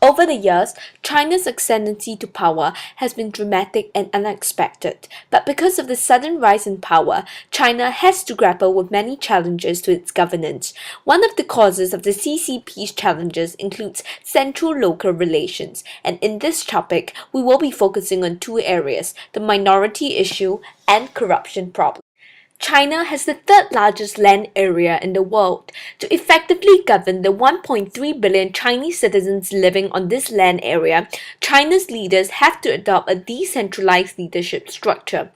Over the years, China's ascendancy to power has been dramatic and unexpected, but because of the sudden rise in power, China has to grapple with many challenges to its governance. One of the causes of the CCP's challenges includes central-local relations, and in this topic, we will be focusing on two areas, the minority issue and corruption problem. China has the third largest land area in the world. To effectively govern the 1.3 billion Chinese citizens living on this land area, China's leaders have to adopt a decentralized leadership structure.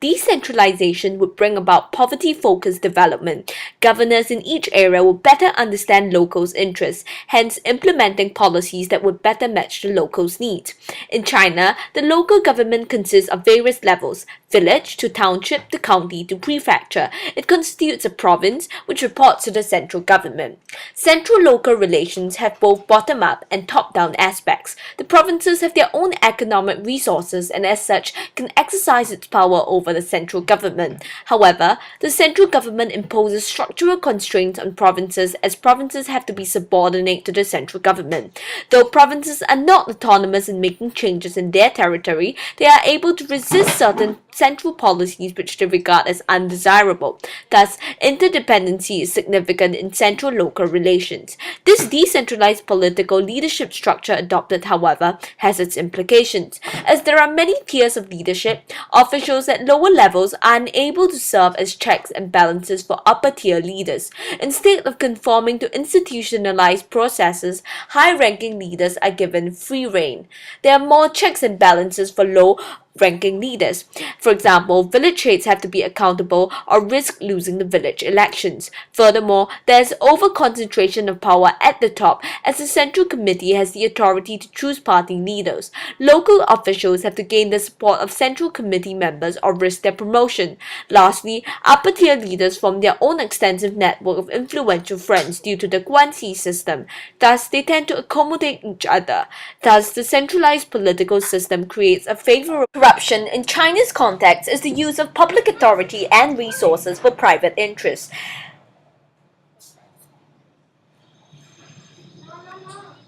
Decentralization would bring about poverty-focused development. Governors in each area will better understand locals' interests, hence implementing policies that would better match the locals' needs. In China, the local government consists of various levels, village to township to county to prefecture. It constitutes a province which reports to the central government. Central-local relations have both bottom-up and top-down aspects. The provinces have their own economic resources and as such can exercise its power over the central government. However, the central government imposes structural constraints on provinces as provinces have to be subordinate to the central government. Though provinces are not autonomous in making changes in their territory, they are able to resist certain central policies which they regard as undesirable. Thus, interdependency is significant in central-local relations. This decentralized political leadership structure adopted, however, has its implications. As there are many tiers of leadership, officials at lower levels are unable to serve as checks and balances for upper-tier leaders. Instead of conforming to institutionalized processes, high-ranking leaders are given free rein. There are more checks and balances for low-ranking leaders. For example, village heads have to be accountable or risk losing the village elections. Furthermore, there is over-concentration of power at the top as the Central Committee has the authority to choose party leaders. Local officials have to gain the support of Central Committee members or risk their promotion. Lastly, upper-tier leaders form their own extensive network of influential friends due to the guanxi system. Thus, they tend to accommodate each other. Thus, the centralized political system creates a favorable corruption in China's context is the use of public authority and resources for private interests.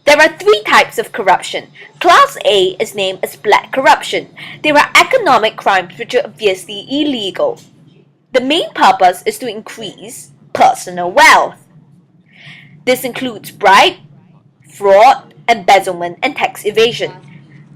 There are three types of corruption. Class A is named as black corruption. There are economic crimes which are obviously illegal. The main purpose is to increase personal wealth. This includes bribe, fraud, embezzlement, and tax evasion.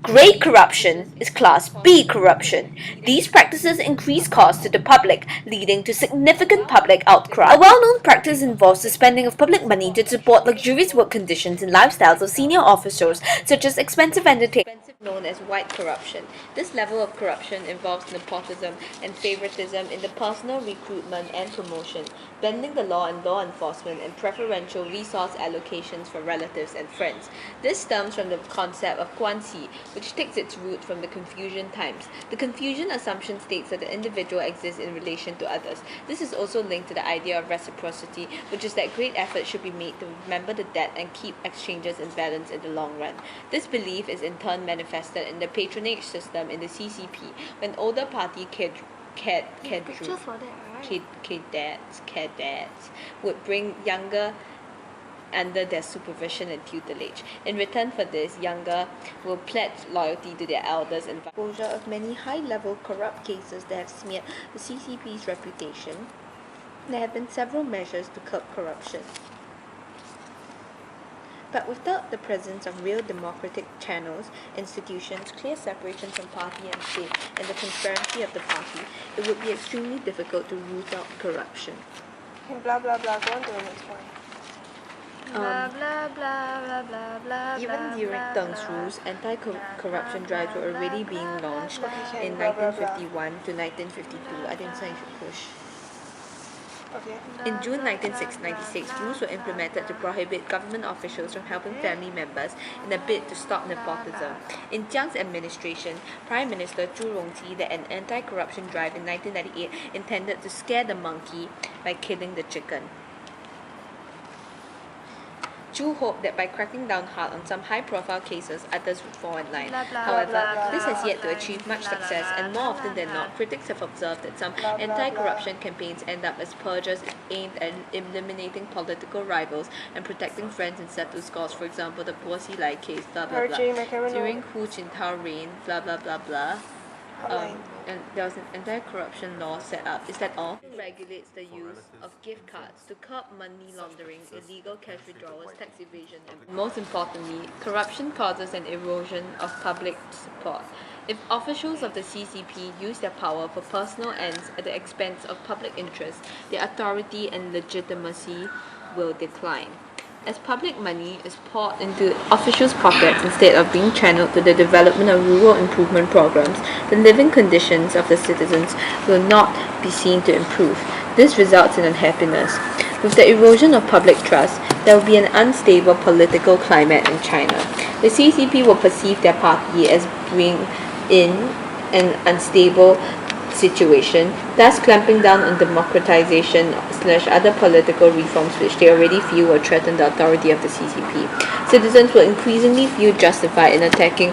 Grey corruption is Class B corruption. These practices increase costs to the public, leading to significant public outcry. A well-known practice involves the spending of public money to support luxurious work conditions and lifestyles of senior officials, such as expensive entertainment, known as white corruption. This level of corruption involves nepotism and favoritism in the personal recruitment and promotion, bending the law and law enforcement, and preferential resource allocations for relatives and friends. This stems from the concept of guanxi, which takes its root from the Confucian times. The Confucian assumption states that the individual exists in relation to others. This is also linked to the idea of reciprocity, which is that great effort should be made to remember the debt and keep exchanges in balance in the long run. This belief is in turn manifested in the patronage system in the CCP, when older party cadets would bring younger under their supervision and tutelage. In return for this, younger will pledge loyalty to their elders and exposure of many high-level corrupt cases that have smeared the CCP's reputation. There have been several measures to curb corruption. But without the presence of real democratic channels, institutions, clear separation from party and state, and the transparency of the party, it would be extremely difficult to root out corruption. Okay, blah blah blah, go on to the next point. Even during Deng's rules, anti-corruption drives were already being launched in 1951 to 1952. I think so you should push. Okay. In June 1996, rules were implemented to prohibit government officials from helping family members in a bid to stop nepotism. In Jiang's administration, Prime Minister Zhu Rongji led an anti-corruption drive in 1998 intended to scare the monkey by killing the chicken. Zhu hoped that by cracking down hard on some high-profile cases, others would fall in line. Blah, blah, However, blah, blah, this has yet to online, achieve much blah, blah, success, blah, and more blah, often than blah. not, critics have observed that some Blah, blah, anti-corruption campaigns end up as purges aimed at eliminating political rivals and protecting friends and status scores. For example, the Puasi Lai case, blah blah blah. Purging, my camera During no. Hu Jintao reign, blah blah blah blah. Hotline. And there was an anti-corruption law set up. Is that all? It regulates the use of gift cards to curb money laundering, illegal cash withdrawals, tax evasion, and most importantly, corruption causes an erosion of public support. If officials of the CCP use their power for personal ends at the expense of public interest, their authority and legitimacy will decline. As public money is poured into officials' pockets instead of being channeled to the development of rural improvement programs, the living conditions of the citizens will not be seen to improve. This results in unhappiness. With the erosion of public trust, there will be an unstable political climate in China. The CCP will perceive their party as being in an unstable situation, thus clamping down on democratization/other political reforms which they already feel will threaten the authority of the CCP. Citizens will increasingly feel justified in attacking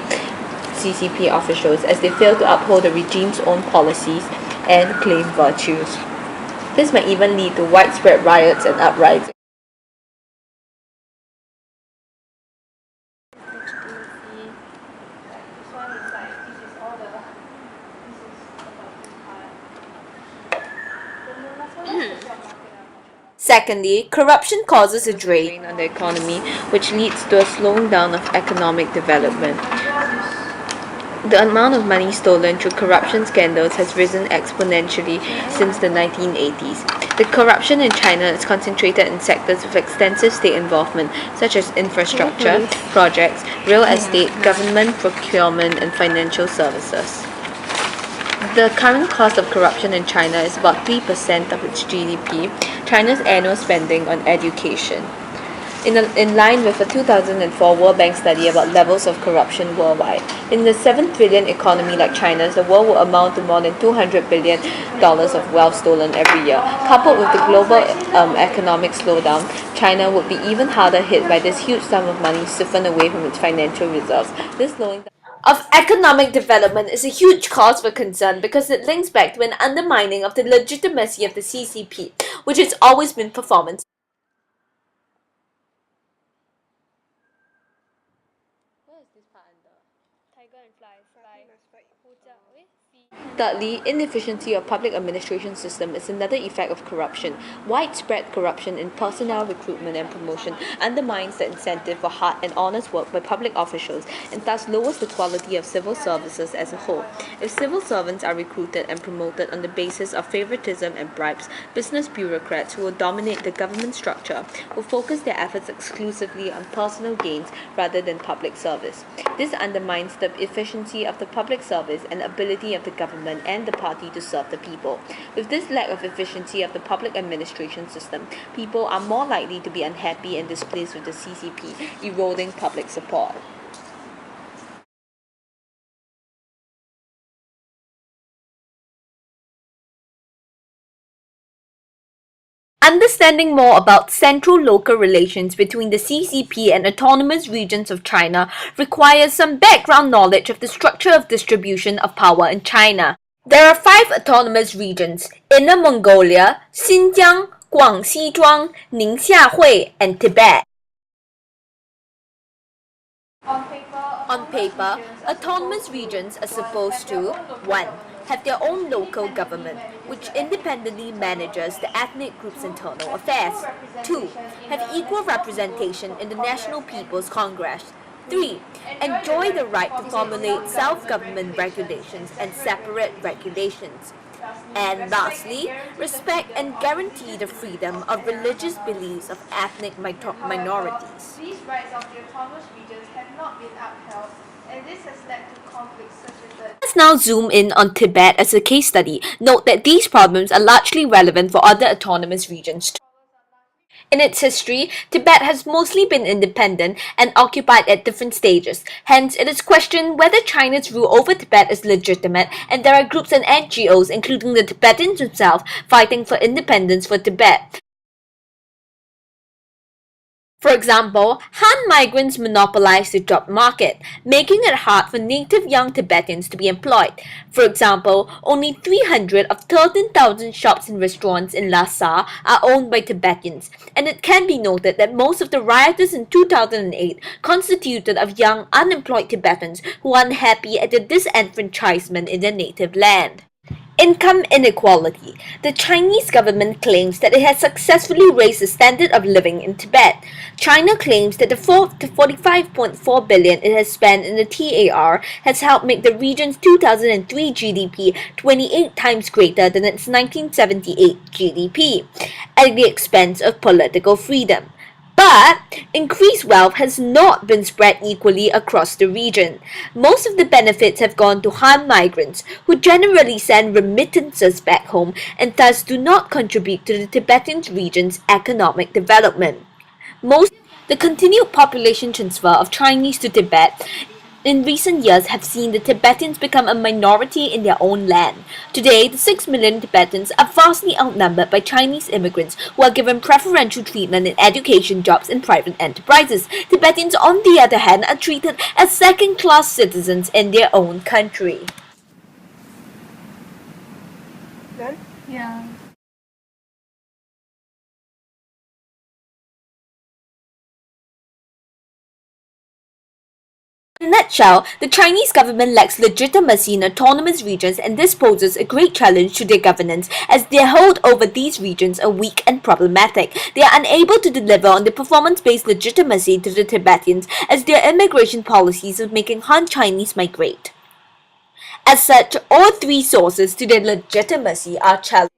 CCP officials as they fail to uphold the regime's own policies and claim virtues. This might even lead to widespread riots and uprisings. This one is like, this is all the, this is the part. The last one is the job market. Secondly, corruption causes a drain on the economy, which leads to a slowing down of economic development. The amount of money stolen through corruption scandals has risen exponentially since the 1980s. The corruption in China is concentrated in sectors with extensive state involvement, such as infrastructure, projects, real estate, government procurement, and financial services. The current cost of corruption in China is about 3% of its GDP, China's annual spending on education. In line with a 2004 World Bank study about levels of corruption worldwide. In the 7 trillion economy like China's, the world will amount to more than $200 billion of wealth stolen every year. Coupled with the global economic slowdown, China would be even harder hit by this huge sum of money siphoned away from its financial reserves. This slowing down of economic development is a huge cause for concern because it links back to an undermining of the legitimacy of the CCP, which has always been performance. Tiger and flies by Thirdly, inefficiency of public administration system is another effect of corruption. Widespread corruption in personnel recruitment and promotion undermines the incentive for hard and honest work by public officials and thus lowers the quality of civil services as a whole. If civil servants are recruited and promoted on the basis of favoritism and bribes, business bureaucrats who will dominate the government structure will focus their efforts exclusively on personal gains rather than public service. This undermines the efficiency of the public service and ability of the government and the party to serve the people. With this lack of efficiency of the public administration system, people are more likely to be unhappy and displeased with the CCP, eroding public support. Understanding more about central-local relations between the CCP and autonomous regions of China requires some background knowledge of the structure of distribution of power in China. There are 5 autonomous regions: Inner Mongolia, Xinjiang, Guangxi-Zhuang, Ningxia-Hui, and Tibet. On paper, autonomous regions are supposed to 1. Have their own local government, which independently manages the ethnic group's internal affairs. 2. Have equal representation in the National People's Congress. 3. Enjoy the right to formulate self-government regulations and separate regulations. And lastly, respect and guarantee the freedom of religious beliefs of ethnic minorities. These rights of the autonomous regions have not been upheld, and this has led to conflicts such as the... Let's now zoom in on Tibet as a case study. Note that these problems are largely relevant for other autonomous regions too. In its history, Tibet has mostly been independent and occupied at different stages. Hence, it is questioned whether China's rule over Tibet is legitimate, and there are groups and NGOs, including the Tibetans themselves, fighting for independence for Tibet. For example, Han migrants monopolize the job market, making it hard for native young Tibetans to be employed. For example, only 300 of 13,000 shops and restaurants in Lhasa are owned by Tibetans, and it can be noted that most of the rioters in 2008 constituted of young unemployed Tibetans who are unhappy at the disenfranchisement in their native land. Income inequality. The Chinese government claims that it has successfully raised the standard of living in Tibet. China claims that the 45.4 billion it has spent in the TAR has helped make the region's 2003 GDP 28 times greater than its 1978 GDP, at the expense of political freedom. But increased wealth has not been spread equally across the region. Most of the benefits have gone to Han migrants, who generally send remittances back home and thus do not contribute to the Tibetan region's economic development. The continued population transfer of Chinese to Tibet in recent years have seen the Tibetans become a minority in their own land. Today, the 6 million Tibetans are vastly outnumbered by Chinese immigrants who are given preferential treatment in education, jobs, and private enterprises. Tibetans, on the other hand, are treated as second-class citizens in their own country. Done? Yeah. In a nutshell, the Chinese government lacks legitimacy in autonomous regions, and this poses a great challenge to their governance as their hold over these regions are weak and problematic. They are unable to deliver on the performance-based legitimacy to the Tibetans as their immigration policies are making Han Chinese migrate. As such, all three sources to their legitimacy are challenged.